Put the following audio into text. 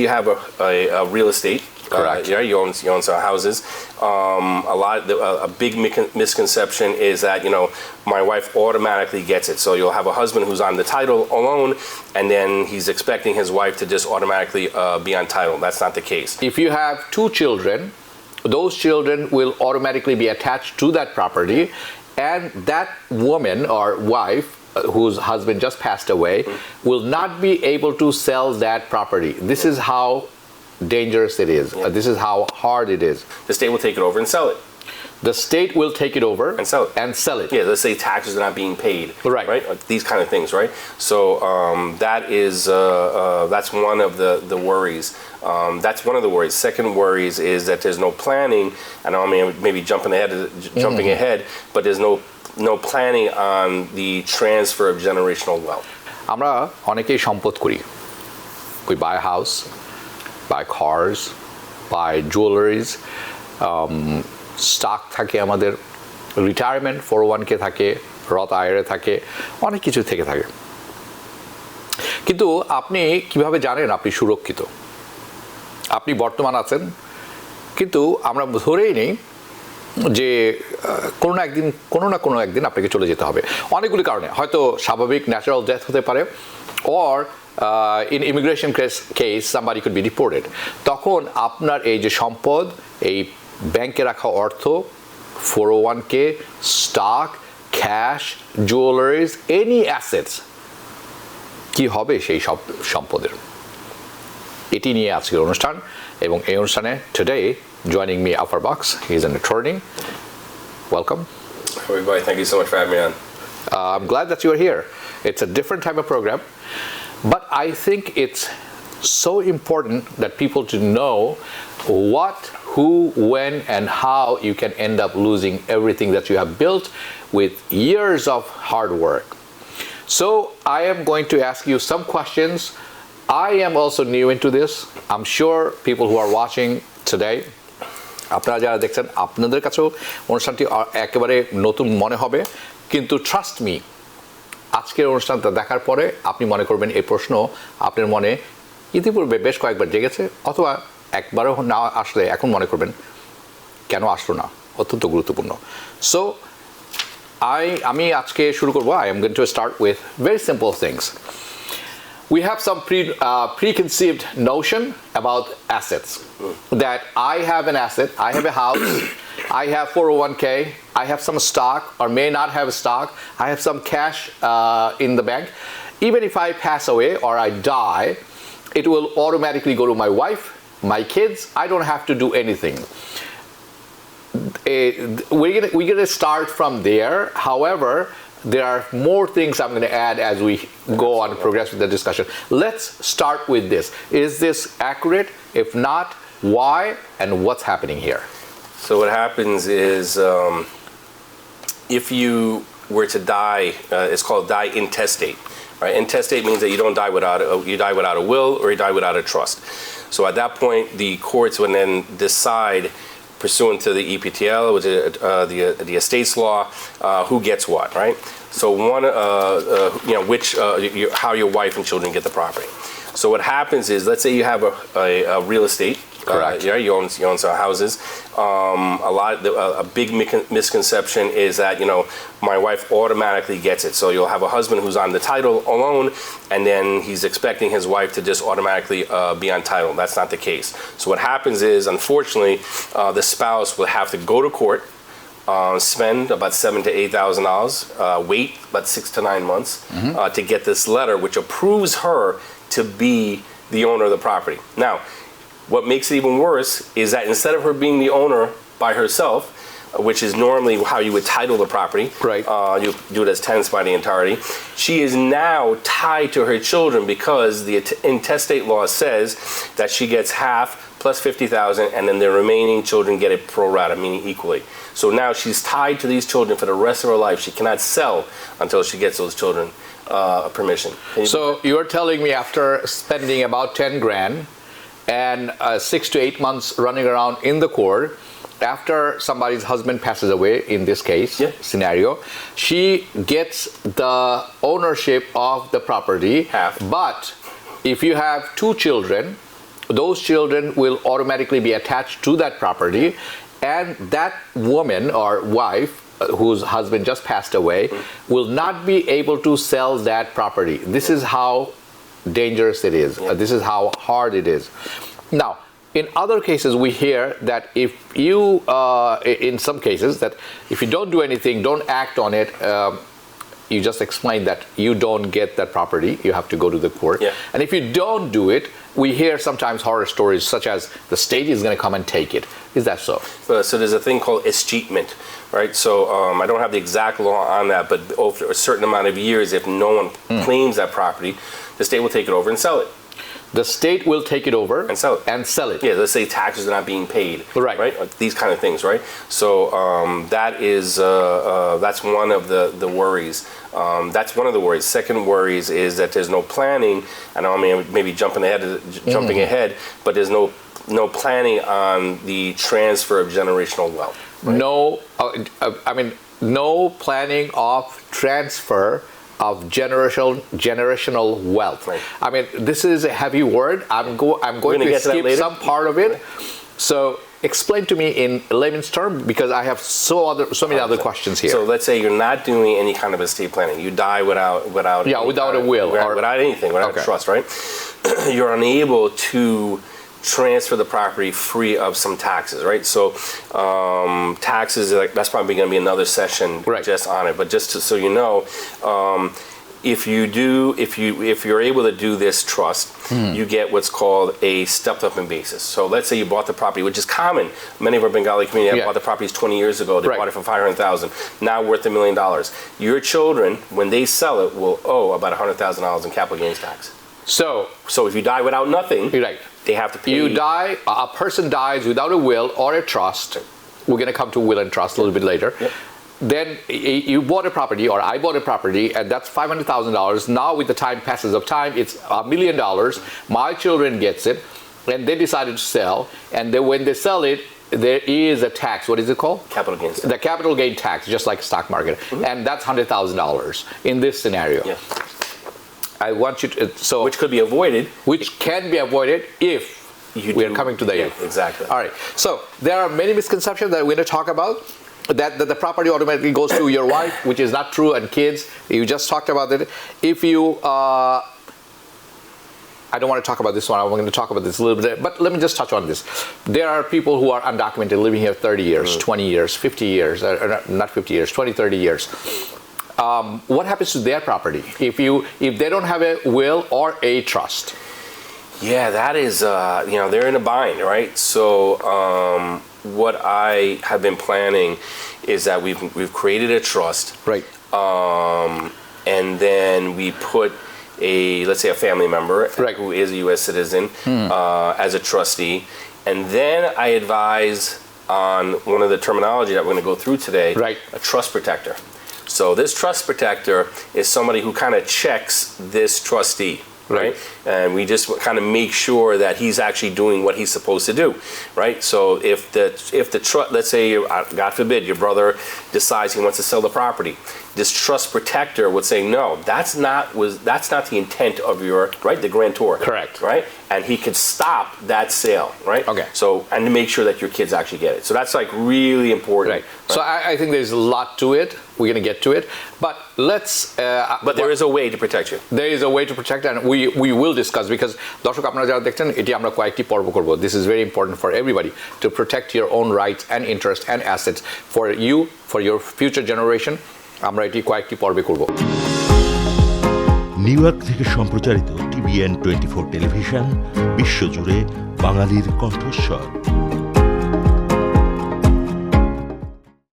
you have a real estate. Correct. You own some houses. A big misconception is that my wife automatically gets it. So you'll have a husband who's on the title alone, and then he's expecting his wife to just automatically be on title. That's not the case. If you have 2 children, those children will automatically be attached to that property, and that woman or wife whose husband just passed away will not be able to sell that property. This is how dangerous it is. This is how hard it is. The state will take it over and sell it. The state will take it over and sell it. Yeah, let's say taxes are not being paid. Right. These kind of things, right? So that's one of the worries. That's one of the worries. Second worries is that there's no planning. And I mean, maybe jumping ahead, but there's no planning on the transfer of generational wealth. আমরা অনেকেই সম্পদ করি. We buy a house, buy cars, buy jewelries, stock থাকে আমাদের, retirement 401k থাকে, রথ IRA থাকে, অনেক কিছু থেকে থাকে। কিন্তু আপনি কিভাবে জানেন আপনি সুরক্ষিত? আপনি বর্তমান আছেন, কিন্তু আমরা ধরেই নেই যে কোনো না কোনো একদিন আপনাকে চলে যেতে হবে অনেকগুলি কারণে। হয়তো স্বাভাবিক ন্যাচারাল ডেথ হতে পারে, or in immigration case somebody could be deported. তখন আপনার এই যে সম্পদ, এই ব্যাংকে রাখা অর্থ, 401k, stock, cash, jewelleries, any assets, কি হবে সেই সব সম্পদের? এটি নিয়ে আজকের অনুষ্ঠান, এবং এই অনুষ্ঠানে today joining me Affar Baksh. He is an attorney. Welcome. Everybody, thank you so much for having me on. I'm glad that you are here. It's a different type of program, but I think it's so important that people to know what, who, when, and how you can end up losing everything that you have built with years of hard work. So I am going to ask you some questions. I am also new into this. I'm sure people who are watching today, আপনারা যারা দেখছেন, আপনাদের কাছেও অনুষ্ঠানটি একেবারে নতুন মনে হবে, কিন্তু ট্রাস্ট মি, আজকের অনুষ্ঠানটা দেখার পরে আপনি মনে করবেন এই প্রশ্ন আপনার মনে ইতিপূর্বে বেশ কয়েকবার জেগেছে, অথবা একবারও না আসলে এখন মনে করবেন কেন আসলো না, অত্যন্ত গুরুত্বপূর্ণ। সো আমি আজকে শুরু করব। I am going to start with very simple things. We have some preconceived notion about assets, that I have an asset, I have a house, I have 401k, I have some stock or may not have stock, I have some cash in the bank. Even if I pass away or I die, it will automatically go to my wife, my kids. I don't have to do anything. We're going to start from there. However, there are more things I'm going to add as we go on and progress with the discussion. Let's start with this. Is this accurate? If not, why and what's happening here? So what happens is if you were to die, it's called die intestate. Right? Intestate means that you die without a will, or you die without a trust. So at that point, the courts would then decide, pursuant to the EPTL, which is the estates law, who gets what, right? So how your wife and children get the property. So what happens is, let's say you have a real estate. Correct. You own some houses. A big misconception is that my wife automatically gets it. So you'll have a husband who's on the title alone, and then he's expecting his wife to just automatically be on title. That's not the case. So what happens is, unfortunately, the spouse will have to go to court, spend about $7,000 to $8,000, wait about 6 to 9 months to get this letter, which approves her to be the owner of the property. Now, what makes it even worse is that instead of her being the owner by herself, which is normally how you would title the property, right? You do it as tenants by the entirety. She is now tied to her children, because the intestate law says that she gets half plus $50,000, and then the remaining children get it pro rata, meaning equally. So now she's tied to these children for the rest of her life. She cannot sell until she gets those children permission. So you're telling me, after spending about 10 grand and 6 to 8 months running around in the court, after somebody's husband passes away, in this case scenario, she gets the ownership of the property. Half. But if you have 2 children, those children will automatically be attached to that property, and that woman or wife whose husband just passed away will not be able to sell that property. This is how dangerous it is. This is how hard it is. Now, in other cases, we hear that if you, in some cases, that if you don't do anything, don't act on it, you just explain that you don't get that property, you have to go to the court. And if you don't do it, we hear sometimes horror stories such as the state is going to come and take it. Is that so? So there's a thing called escheatment, right? So I don't have the exact law on that, but over a certain amount of years, if no one claims that property, the state will take it over and sell it. The state will take it over and sell it. Yeah, let's say taxes are not being paid. Right. Right. These kind of things, right? So that's one of the worries. That's one of the worries. Second worries is that there's no planning. I know I'm maybe jumping ahead, but there's no planning on the transfer of generational wealth. Right? No planning of transfer of generational wealth. Right. I mean, this is a heavy word. I'm going to skip some part of it. So explain to me in layman's term, because I have so many other questions here. So let's say you're not doing any kind of estate planning. You die without a will, without anything, without a trust, right? You're unable to transfer the property free of some taxes, right? So taxes, that's probably going to be another session just on it. But just so you know, if you're able to do this trust, you get what's called a stepped up in basis. So let's say you bought the property, which is common. Many of our Bengali community have bought the properties 20 years ago. They bought it for $500,000, now worth $1 million. Your children, when they sell it, will owe about $100,000 in capital gains tax. So if you die without nothing, they have to pay. A person dies without a will or a trust. We're going to come to will and trust a little bit later. Then you bought a property, or I bought a property, and that's $500,000. Now, with the passage of time, it's $1 million. My children gets it, and they decided to sell. And then when they sell it, there is a tax. What is it called? Capital gains tax. The capital gain tax, just like stock market, and that's $100,000 in this scenario. I want you to which could be avoided. Which can be avoided if we're coming to the end. Exactly. All right. So there are many misconceptions that we're going to talk about. That the property automatically goes to your wife, which is not true, and kids. You just talked about it. If you, I don't want to talk about this one. I'm going to talk about this a little bit, but let me just touch on this. There are people who are undocumented, living here 30 years, 20 years, 50 years, not 50 years, 20, 30 years. What happens to their property if they don't have a will or a trust? Yeah, that is, they're in a bind, right? So what I have been planning is that we've created a trust, right? And then we put let's say a family member who is a U.S. citizen as a trustee, and then I advise on one of the terminology that we're going to go through today, a trust protector. So this trust protector is somebody who kind of checks this trustee. Right, and we just kind of make sure that he's actually doing what he's supposed to do, right? So if the trust, let's say, God forbid, your brother decides he wants to sell the property, this trust protector would say, no, that's not the intent of the grantor. Correct. Right, and he could stop that sale, right? Okay. So and to make sure that your kids actually get it. So that's like really important. Right. So I think there's a lot to it. We're going to get to it, but but there is a way to protect you. There is a way to protect, and we will discuss, because দর্শক আপনারা যারা দেখছেন এটি আমরা কয়েকটি পর্ব করব. This is very important for everybody to protect your own rights and interests and assets for you, for your future generation. আমরা এটি কয়েকটি পর্বে করব. নিউ ইয়র্ক থেকে সম্প্রচারিত TVN 24 টেলিভিশন বিশ্বজুড়ে বাঙালির কণ্ঠস্বর.